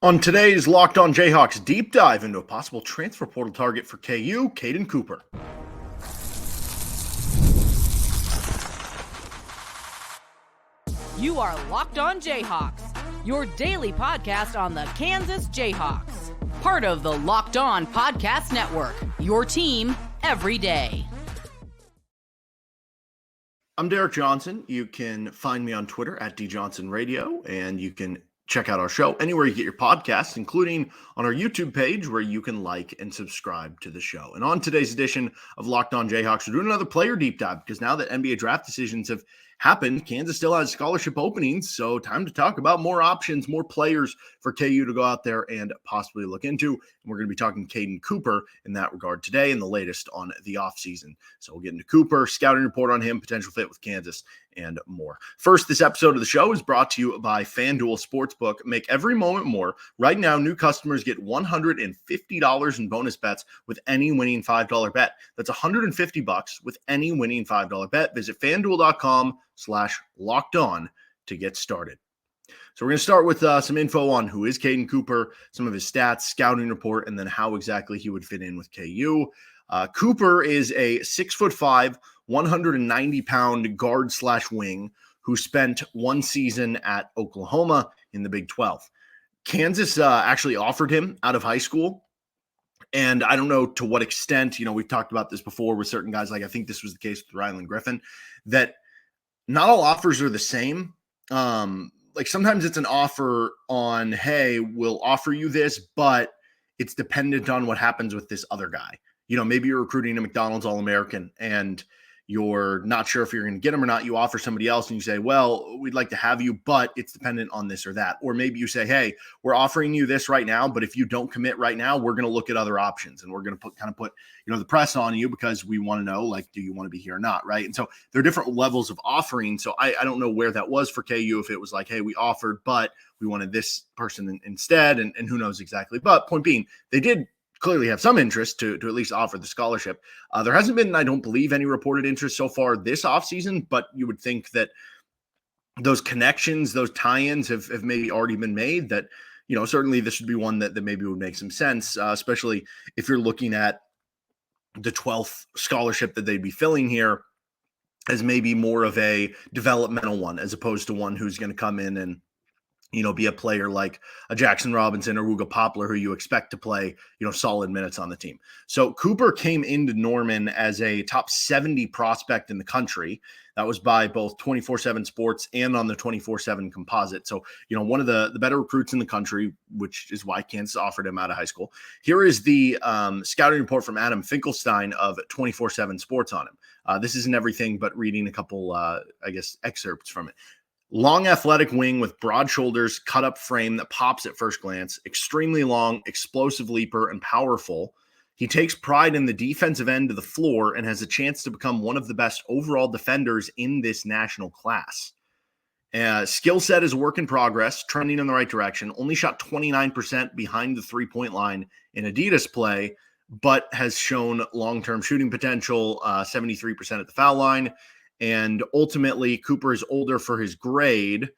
On today's Locked On Jayhawks deep dive into a possible transfer portal target for KU, Kaden Cooper. You are Locked On Jayhawks, your daily podcast on the Kansas Jayhawks. Part of the Locked On Podcast Network, your team every day. I'm Derek Johnson. You can find me on Twitter at DJohnsonRadio, and you can check out our show anywhere you get your podcasts, including on our YouTube page where you can like and subscribe to the show. And on today's edition of Locked On Jayhawks, we're doing another player deep dive because now that NBA draft decisions have happened, Kansas still has scholarship openings. So time to talk about more options, more players for KU to go out there and possibly look into. And we're going to be talking Kaden Cooper in that regard today and the latest on the offseason. So we'll get into Cooper, scouting report on him, potential fit with Kansas, and more. First, this episode of the show is brought to you by FanDuel Sportsbook. Make every moment more. Right now, new customers get $150 in bonus bets with any winning $5 bet. That's $150 with any winning $5 bet. Visit FanDuel.com/lockedon to get started. So we're going to start with some info on who is Kaden Cooper, some of his stats, scouting report, and then how exactly he would fit in with KU. Cooper is a 6'5", 190-pound guard/wing who spent one season at Oklahoma in the Big 12. Kansas actually offered him out of high school. And I don't know to what extent, we've talked about this before with certain guys, like I think this was the case with Rylan Griffin, that not all offers are the same. Like sometimes it's an offer on, hey, we'll offer you this, but it's dependent on what happens with this other guy. Maybe you're recruiting a McDonald's All-American and you're not sure if you're going to get him or not. You offer somebody else and you say, well, we'd like to have you, but it's dependent on this or that. Or maybe you say, hey, we're offering you this right now, but if you don't commit right now, we're going to look at other options and we're going to put the press on you because we want to know, like, do you want to be here or not, right? And so there are different levels of offering. So I don't know where that was for KU, if it was like, hey, we offered, but we wanted this person instead, and who knows exactly. But point being, they did clearly have some interest to at least offer the scholarship. There hasn't been, I don't believe, any reported interest so far this offseason, but you would think that those connections, those tie-ins have maybe already been made, that, certainly this would be one that maybe would make some sense, especially if you're looking at the 12th scholarship that they'd be filling here as maybe more of a developmental one, as opposed to one who's going to come in and be a player like a Jaxson Robinson or Uga Poplar, who you expect to play, solid minutes on the team. So Cooper came into Norman as a top 70 prospect in the country. That was by both 24/7 Sports and on the 24/7 Composite. So, one of the better recruits in the country, which is why Kansas offered him out of high school. Here is the scouting report from Adam Finkelstein of 24/7 Sports on him. This isn't everything, but reading a couple, excerpts from it. Long athletic wing with broad shoulders, cut up frame that pops at first glance, extremely long, explosive leaper, and powerful. He takes pride in the defensive end of the floor and has a chance to become one of the best overall defenders in this national class. Skill set is a work in progress, trending in the right direction. Only shot 29% behind the three-point line in Adidas play, but has shown long-term shooting potential, 73% at the foul line. And ultimately, Cooper is older for his grade.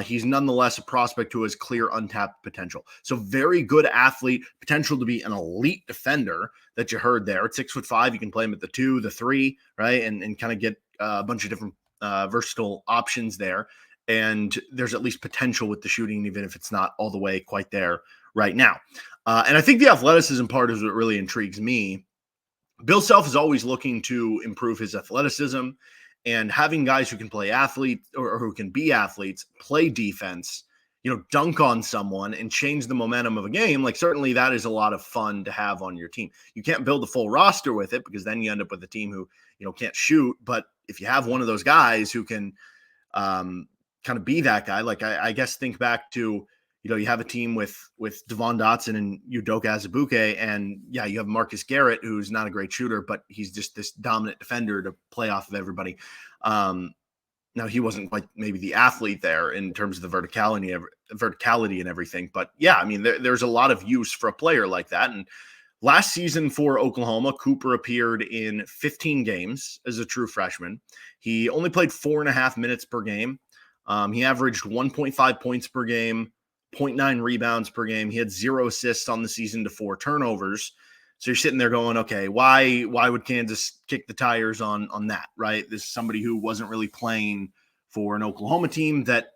He's nonetheless a prospect who has clear untapped potential. So very good athlete, potential to be an elite defender that you heard there. At 6'5", you can play him at the 2, the 3, right? And kind of get a bunch of different versatile options there. And there's at least potential with the shooting, even if it's not all the way quite there right now. And I think the athleticism part is what really intrigues me. Bill Self is always looking to improve his athleticism. And having guys who can play athletes or who can be athletes, play defense, dunk on someone and change the momentum of a game, like certainly that is a lot of fun to have on your team. You can't build a full roster with it because then you end up with a team who, can't shoot. But if you have one of those guys who can kind of be that guy, like I guess think back to, you have a team with Devon Dotson and Udoka Azubuike, and yeah, you have Marcus Garrett, who's not a great shooter, but he's just this dominant defender to play off of everybody. Now he wasn't quite maybe the athlete there in terms of the verticality and everything, but yeah, I mean, there's a lot of use for a player like that. And last season for Oklahoma, Cooper appeared in 15 games as a true freshman. He only played 4.5 minutes per game. He averaged 1.5 points per game, 0.9 rebounds per game. He had 0 assists on the season to 4 turnovers. So you're sitting there going, okay, why would Kansas kick the tires on that, right? This is somebody who wasn't really playing for an Oklahoma team that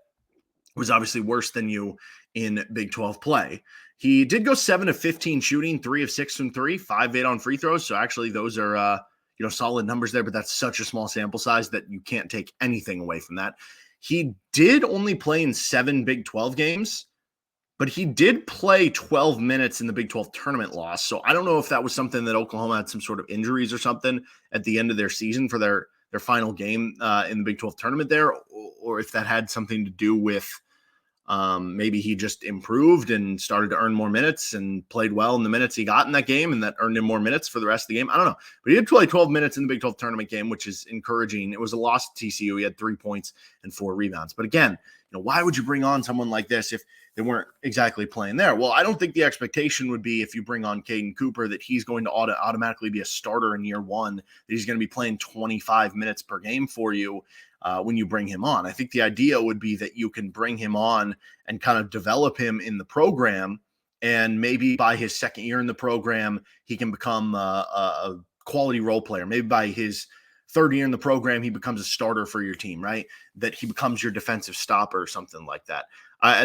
was obviously worse than you in Big 12 play. He did go 7 of 15 shooting, 3 of 6 from 3, 5 of 8 on free throws. So actually those are solid numbers there, but that's such a small sample size that you can't take anything away from that. He did only play in 7 Big 12 games, but he did play 12 minutes in the Big 12 tournament loss. So I don't know if that was something that Oklahoma had some sort of injuries or something at the end of their season for their final game in the Big 12 tournament there, or if that had something to do with maybe he just improved and started to earn more minutes and played well in the minutes he got in that game, and that earned him more minutes for the rest of the game. I don't know. But he did play 12 minutes in the Big 12 tournament game, which is encouraging. It was a loss to TCU. He had 3 points and 4 rebounds. But again, why would you bring on someone like this if they weren't exactly playing there? Well, I don't think the expectation would be, if you bring on Kaden Cooper, that he's going to automatically be a starter in year one, that he's going to be playing 25 minutes per game for you when you bring him on. I think the idea would be that you can bring him on and kind of develop him in the program, and maybe by his second year in the program, he can become a quality role player. Maybe by his third year in the program, he becomes a starter for your team, right? That he becomes your defensive stopper or something like that.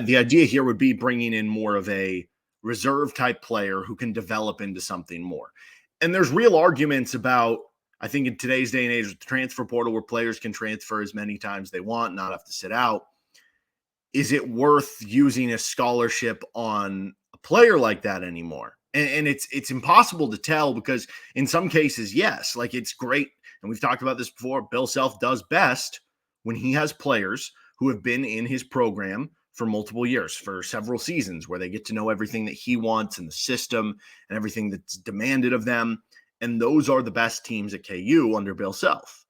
The idea here would be bringing in more of a reserve type player who can develop into something more. And there's real arguments about, I think in today's day and age with the transfer portal, where players can transfer as many times they want, not have to sit out, is it worth using a scholarship on a player like that anymore? And it's impossible to tell, because in some cases, yes, like it's great. And we've talked about this before. Bill Self does best when he has players who have been in his program for multiple years, for several seasons, where they get to know everything that he wants and the system and everything that's demanded of them. And those are the best teams at KU under Bill Self.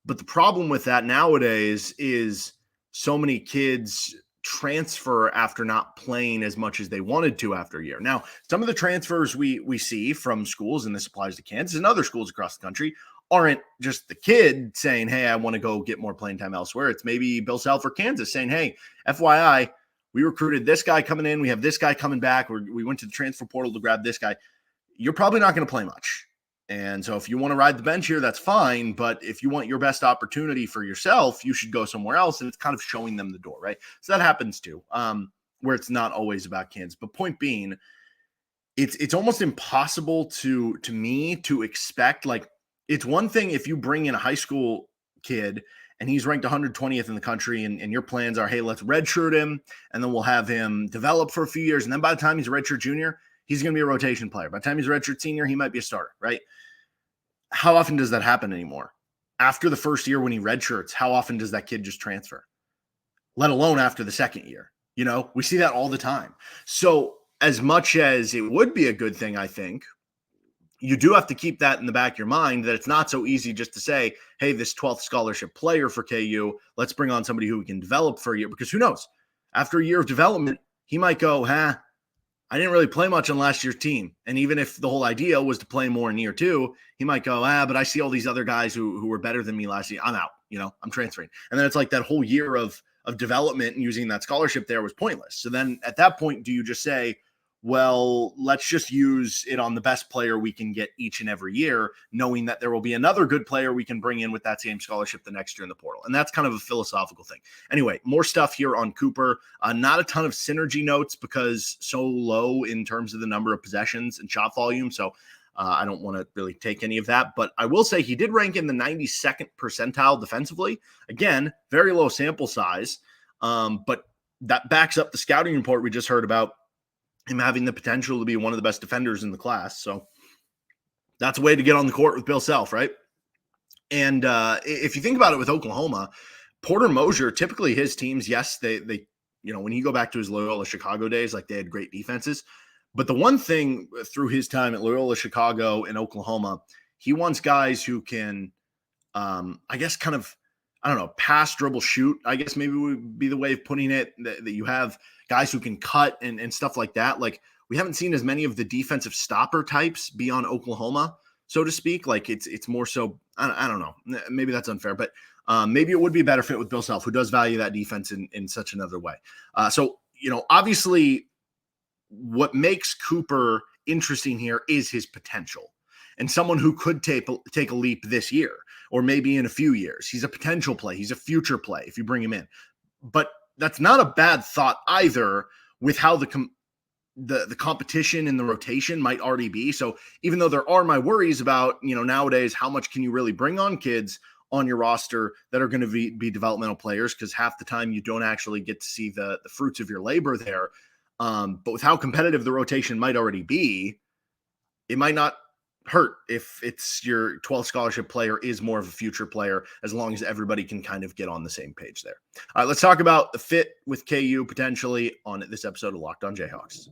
But the problem with that nowadays is so many kids transfer after not playing as much as they wanted to after a year. Now, some of the transfers we see from schools, and this applies to Kansas and other schools across the country, aren't just the kid saying, hey, I want to go get more playing time elsewhere. It's maybe Bill Self or Kansas saying, hey, FYI, we recruited this guy coming in. We have this guy coming back. We went to the transfer portal to grab this guy. You're probably not going to play much. And so if you want to ride the bench here, that's fine. But if you want your best opportunity for yourself, you should go somewhere else. And it's kind of showing them the door, right? So that happens too, where it's not always about Kansas. But point being, it's almost impossible to me to expect, like, it's one thing if you bring in a high school kid and he's ranked 120th in the country, and your plans are, hey, let's redshirt him, and then we'll have him develop for a few years. And then by the time he's a redshirt junior, he's going to be a rotation player. By the time he's a redshirt senior, he might be a starter, right? How often does that happen anymore? After the first year when he redshirts, how often does that kid just transfer? Let alone after the second year. We see that all the time. So as much as it would be a good thing, I think, you do have to keep that in the back of your mind, that it's not so easy just to say, hey, this 12th scholarship player for KU, let's bring on somebody who we can develop for a year. Because who knows? After a year of development, he might go, I didn't really play much on last year's team. And even if the whole idea was to play more in year two, he might go, but I see all these other guys who were better than me last year. I'm out, I'm transferring. And then it's like that whole year of development and using that scholarship there was pointless. So then at that point, do you just say, well, let's just use it on the best player we can get each and every year, knowing that there will be another good player we can bring in with that same scholarship the next year in the portal. And that's kind of a philosophical thing. Anyway, more stuff here on Cooper. Not a ton of synergy notes because so low in terms of the number of possessions and shot volume. So I don't want to really take any of that. But I will say he did rank in the 92nd percentile defensively. Again, very low sample size. But that backs up the scouting report we just heard about him having the potential to be one of the best defenders in the class. So that's a way to get on the court with Bill Self, right? And if you think about it with Oklahoma, Porter Moser, typically his teams, yes, they when you go back to his Loyola Chicago days, like they had great defenses. But the one thing through his time at Loyola Chicago and Oklahoma, he wants guys who can, pass, dribble, shoot, I guess maybe would be the way of putting it, that you have guys who can cut and stuff like that. Like, we haven't seen as many of the defensive stopper types be on Oklahoma, so to speak. Like, it's more so, I don't know, maybe that's unfair, but maybe it would be a better fit with Bill Self, who does value that defense in such another way. So obviously what makes Cooper interesting here is his potential and someone who could take a leap this year or maybe in a few years. He's a potential play. He's a future play if you bring him in. But that's not a bad thought either with how the competition in the rotation might already be. So even though there are my worries about, nowadays, how much can you really bring on kids on your roster that are going to be developmental players, because half the time you don't actually get to see the fruits of your labor there. But with how competitive the rotation might already be, it might not hurt if it's your 12th scholarship player is more of a future player, as long as everybody can kind of get on the same page there. All right, let's talk about the fit with KU potentially on this episode of Locked On Jayhawks.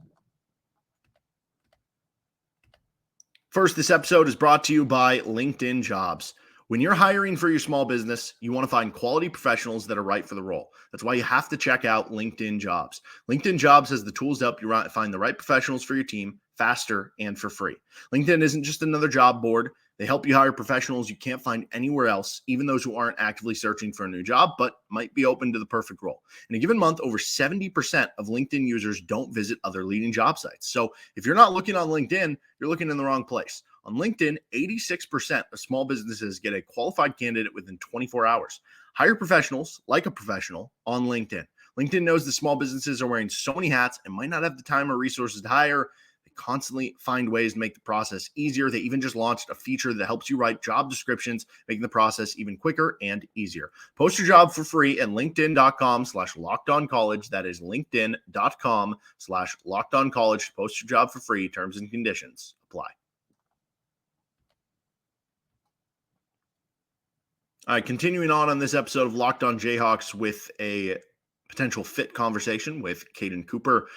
First, this episode is brought to you by LinkedIn Jobs. When you're hiring for your small business, you want to find quality professionals that are right for the role. That's why you have to check out LinkedIn Jobs. LinkedIn Jobs has the tools to help you find the right professionals for your team faster and for free. LinkedIn isn't just another job board. They help you hire professionals you can't find anywhere else, even those who aren't actively searching for a new job, but might be open to the perfect role. In a given month, over 70% of LinkedIn users don't visit other leading job sites. So if you're not looking on LinkedIn, you're looking in the wrong place. On LinkedIn, 86% of small businesses get a qualified candidate within 24 hours. Hire professionals like a professional on LinkedIn. LinkedIn knows that small businesses are wearing so many hats and might not have the time or resources to hire. They constantly find ways to make the process easier. They even just launched a feature that helps you write job descriptions, making the process even quicker and easier. Post your job for free at linkedin.com/lockedoncollege. That is linkedin.com/lockedoncollege. Post your job for free. Terms and conditions apply. All right, continuing on this episode of Locked On Jayhawks with a potential fit conversation with Kaden Cooper,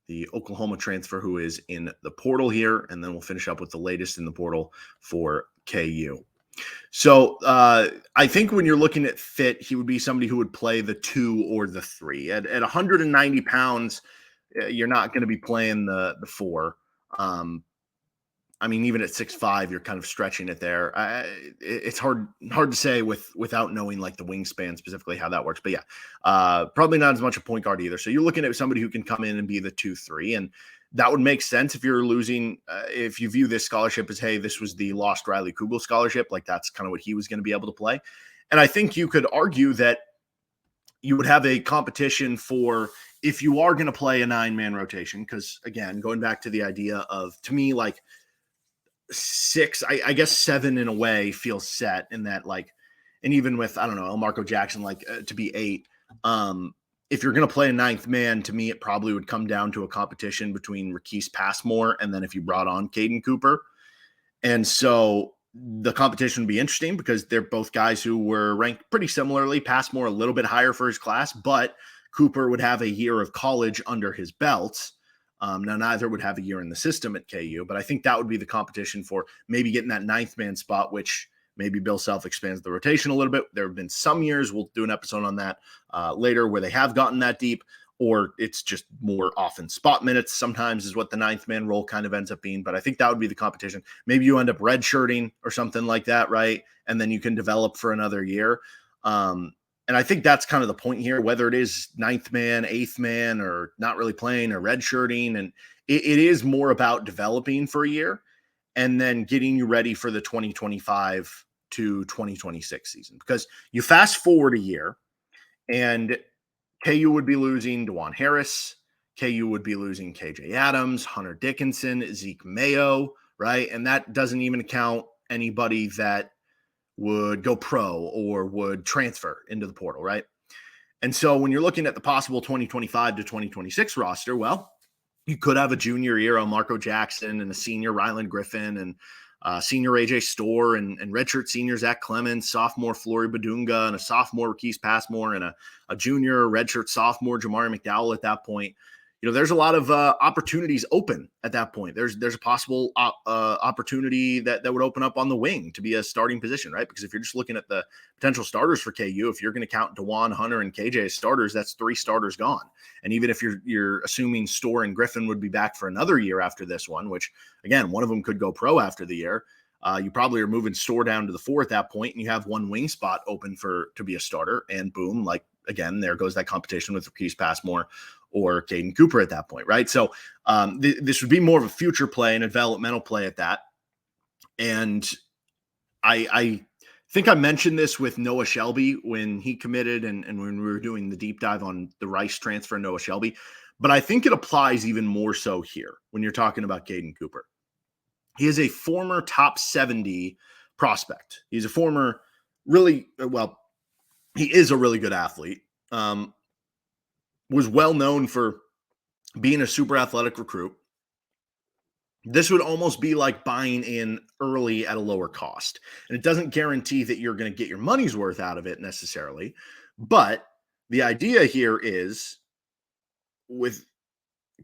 the Oklahoma transfer who is in the portal here, and then we'll finish up with the latest in the portal for KU. So I think when you're looking at fit, he would be somebody who would play the 2 or the 3. At 190 pounds, you're not going to be playing the 4. Even at 6'5", you're kind of stretching it there. It's hard to say without knowing like the wingspan specifically how that works. But yeah, probably not as much a point guard either. So you're looking at somebody who can come in and be the 2-3, and that would make sense if you're losing. If you view this scholarship as, hey, this was the lost Riley Kugel scholarship, like that's kind of what he was going to be able to play. And I think you could argue that you would have a competition for if you are going to play a 9-man rotation, because again, going back to the idea of, to me, like 6, I guess 7 in a way feels set in that, like, and even with, I don't know, Marco Jackson, like to be 8. If you're going to play a 9th man, to me, it probably would come down to a competition between Marquise Passmore and then if you brought on Kaden Cooper. And so the competition would be interesting because they're both guys who were ranked pretty similarly. Passmore a little bit higher for his class, but Cooper would have a year of college under his belt. Now, neither would have a year in the system at KU, but I think that would be the competition for maybe getting that 9th man spot, which maybe Bill Self expands the rotation a little bit. There have been some years, we'll do an episode on that later, where they have gotten that deep, or it's just more often spot minutes sometimes is what the 9th man role kind of ends up being. But I think that would be the competition. Maybe you end up redshirting or something like that, right? And then you can develop for another year. And I think that's kind of the point here, whether it is 9th man, 8th man, or not really playing or redshirting. And it is more about developing for a year and then getting you ready for the 2025 to 2026 season. Because you fast forward a year and KU would be losing DeJuan Harris. KU would be losing KJ Adams, Hunter Dickinson, Zeke Mayo, right? And that doesn't even count anybody that would go pro or would transfer into the portal, right? And so when you're looking at the possible 2025 to 2026 roster, well, you could have a junior era Marco Jackson and a senior Ryland Griffin and senior AJ Storr and redshirt senior Zach Clemens, sophomore Flory Badunga, and a sophomore Marquise Passmore, and a junior redshirt sophomore Jamari McDowell at that point. There's a lot of opportunities open at that point. There's a possible opportunity that would open up on the wing to be a starting position, right? Because if you're just looking at the potential starters for KU, if you're going to count DeJuan, Hunter, and KJ as starters, that's 3 starters gone. And even if you're assuming Storr and Griffin would be back for another year after this one, which again, one of them could go pro after the year, you probably are moving Storr down to the 4 at that point, and you have one wing spot open to be a starter, and boom, like, again, there goes that competition with Marquise Passmore or Kaden Cooper at that point, right? So this would be more of a future play and a developmental play at that. And I think I mentioned this with Noah Shelby when he committed and when we were doing the deep dive on the Rice transfer, Noah Shelby. But I think it applies even more so here when you're talking about Kaden Cooper. He is a former top 70 prospect. He's a former he is a really good athlete. Was well known for being a super athletic recruit. This would almost be like buying in early at a lower cost. And it doesn't guarantee that you're going to get your money's worth out of it necessarily. But the idea here is with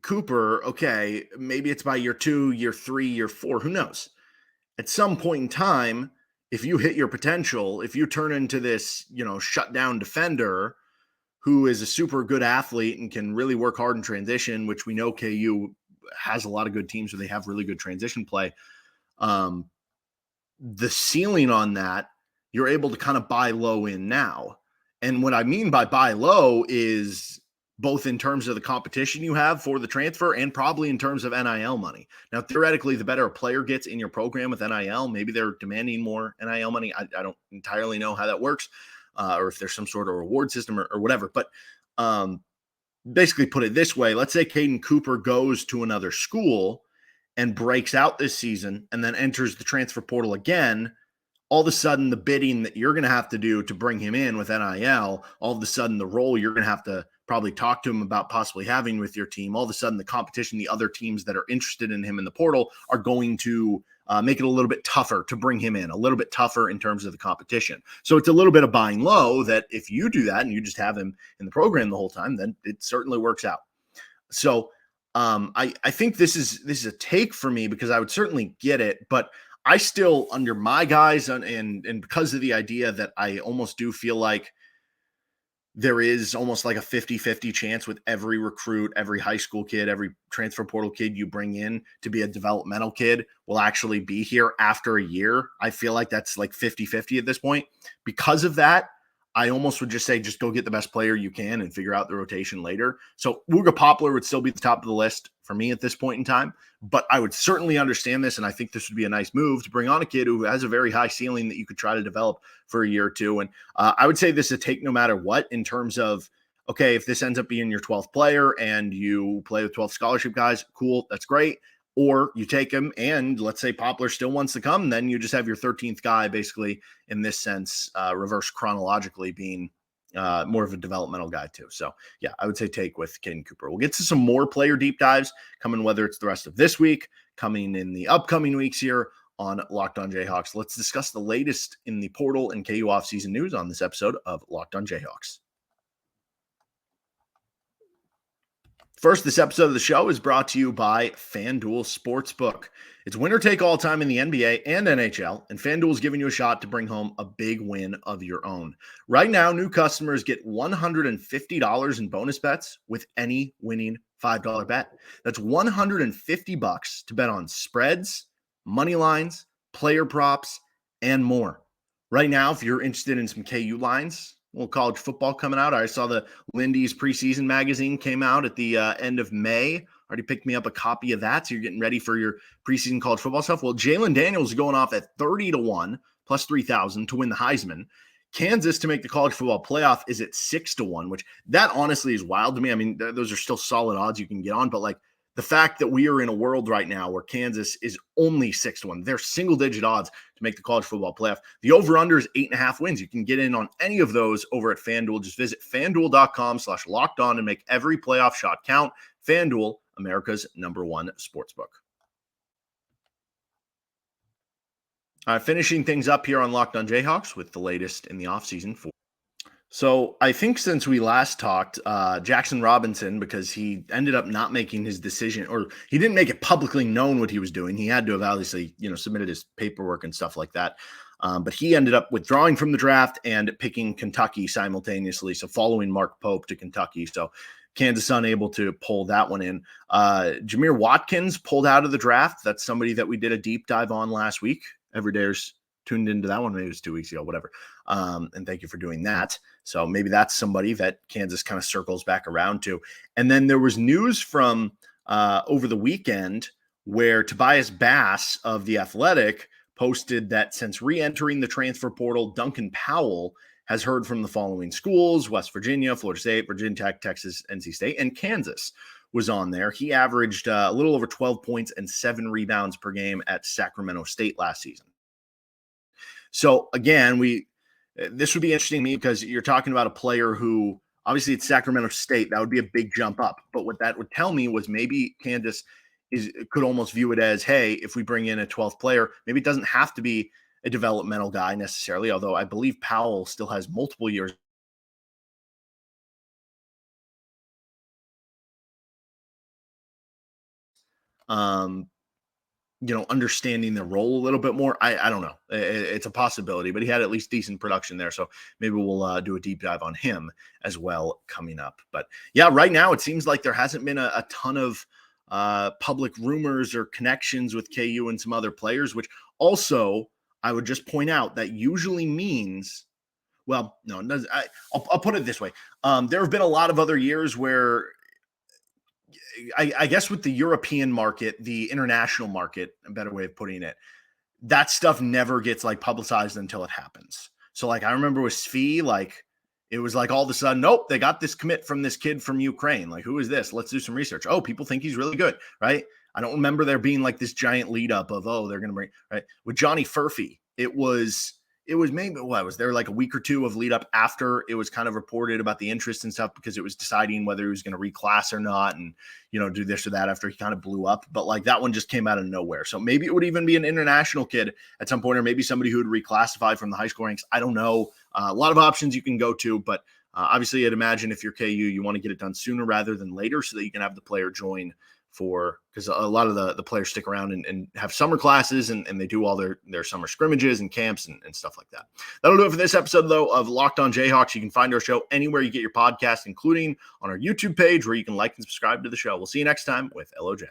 Cooper, okay, maybe it's by year 2, year 3, year 4, who knows? At some point in time, if you hit your potential, if you turn into this, shutdown defender who is a super good athlete and can really work hard in transition, which we know KU has a lot of good teams where they have really good transition play. The ceiling on that, you're able to kind of buy low in now. And what I mean by buy low is both in terms of the competition you have for the transfer and probably in terms of NIL money. Now, theoretically, the better a player gets in your program with NIL, maybe they're demanding more NIL money. I don't entirely know how that works, or if there's some sort of reward system or whatever. But basically put it this way, let's say Kaden Cooper goes to another school and breaks out this season and then enters the transfer portal again. All of a sudden, the bidding that you're going to have to do to bring him in with NIL, all of a sudden, the role you're going to have to probably talk to him about possibly having with your team, all of a sudden, the competition, the other teams that are interested in him in the portal are going to make it a little bit tougher to bring him in, a little bit tougher in terms of the competition. So it's a little bit of buying low that if you do that and you just have him in the program the whole time, then it certainly works out. So I think this is a take for me because I would certainly get it, but I still, under my guys, and because of the idea that I almost do feel like there is almost like a 50-50 chance with every recruit, every high school kid, every transfer portal kid you bring in to be a developmental kid will actually be here after a year. I feel like that's like 50-50 at this point. Because of that, I almost would just say, just go get the best player you can and figure out the rotation later. So Wooga Poplar would still be at the top of the list for me at this point in time, but I would certainly understand this. And I think this would be a nice move to bring on a kid who has a very high ceiling that you could try to develop for a year or two. And I would say this is a take no matter what in terms of, okay, if this ends up being your 12th player and you play with 12 scholarship guys, cool, that's great. Or you take him and let's say Poplar still wants to come, then you just have your 13th guy basically in this sense, reverse chronologically being more of a developmental guy too. So yeah, I would say take with Kaden Cooper. We'll get to some more player deep dives coming, whether it's the rest of this week, coming in the upcoming weeks here on Locked On Jayhawks. Let's discuss the latest in the portal and KU offseason news on this episode of Locked On Jayhawks. First, this episode of the show is brought to you by FanDuel Sportsbook. It's winner take all time in the NBA and NHL, and FanDuel is giving you a shot to bring home a big win of your own. Right now, new customers get $150 in bonus bets with any winning $5 bet. That's $150 to bet on spreads, money lines, player props, and more. Right now, if you're interested in some KU lines, well, college football coming out. I saw the Lindy's preseason magazine came out at the end of May. Already picked me up a copy of that. So you're getting ready for your preseason college football stuff. Well, Jalen Daniels is going off at 30-1 plus 3,000 to win the Heisman. Kansas to make the college football playoff is at 6-1, which that honestly is wild to me. I mean, those are still solid odds you can get on, but like the fact that we are in a world right now where Kansas is only 6-1, they're single-digit odds to make the college football playoff. The over-under is 8.5 wins. You can get in on any of those over at FanDuel. Just visit FanDuel.com/lockedon and make every playoff shot count. FanDuel, America's #1 sportsbook. Finishing things up here on Locked On Jayhawks with the latest in the offseason. So I think since we last talked, Jaxson Robinson, because he ended up not making his decision, or he didn't make it publicly known what he was doing. He had to have obviously, submitted his paperwork and stuff like that. But he ended up withdrawing from the draft and picking Kentucky simultaneously. So following Mark Pope to Kentucky. So Kansas unable to pull that one in. Jameer Watkins pulled out of the draft. That's somebody that we did a deep dive on last week. Everydayers tuned into that one. Maybe it was 2 weeks ago, whatever. And thank you for doing that. So maybe that's somebody that Kansas kind of circles back around to. And then there was news from over the weekend where Tobias Bass of The Athletic posted that since re-entering the transfer portal, Duncan Powell has heard from the following schools: West Virginia, Florida State, Virginia Tech, Texas, NC State, and Kansas was on there. He averaged a little over 12 points and 7 rebounds per game at Sacramento State last season. So again, this would be interesting to me because you're talking about a player who, obviously it's Sacramento State. That would be a big jump up. But what that would tell me was maybe Kansas could almost view it as, hey, if we bring in a 12th player, maybe it doesn't have to be a developmental guy necessarily, although I believe Powell still has multiple years. Understanding the role a little bit more. I don't know. It's a possibility, but he had at least decent production there. So maybe we'll do a deep dive on him as well coming up. But yeah, right now it seems like there hasn't been a ton of public rumors or connections with KU and some other players, which also I would just point out that usually means, well, no, it doesn't. I'll put it this way. There have been a lot of other years where I guess with the European market, the international market, a better way of putting it, that stuff never gets like publicized until it happens. So like I remember with Svi, like it was like all of a sudden, nope, they got this commit from this kid from Ukraine. Like, who is this? Let's do some research. Oh, people think he's really good, right? I don't remember there being like this giant lead up of, oh, they're going to bring, right? With Johnny Furphy, it was maybe, was there like a week or two of lead up after it was kind of reported about the interest and stuff, because it was deciding whether he was going to reclass or not and, do this or that after he kind of blew up. But like that one just came out of nowhere. So maybe it would even be an international kid at some point, or maybe somebody who would reclassify from the high school ranks. I don't know. A lot of options you can go to, but obviously I'd imagine if you're KU, you want to get it done sooner rather than later so that you can have the player join because a lot of the players stick around and have summer classes and they do all their summer scrimmages and camps and stuff like that. That'll do it for this episode, though, of Locked On Jayhawks. You can find our show anywhere you get your podcast, including on our YouTube page where you can like and subscribe to the show. We'll see you next time with LOJ.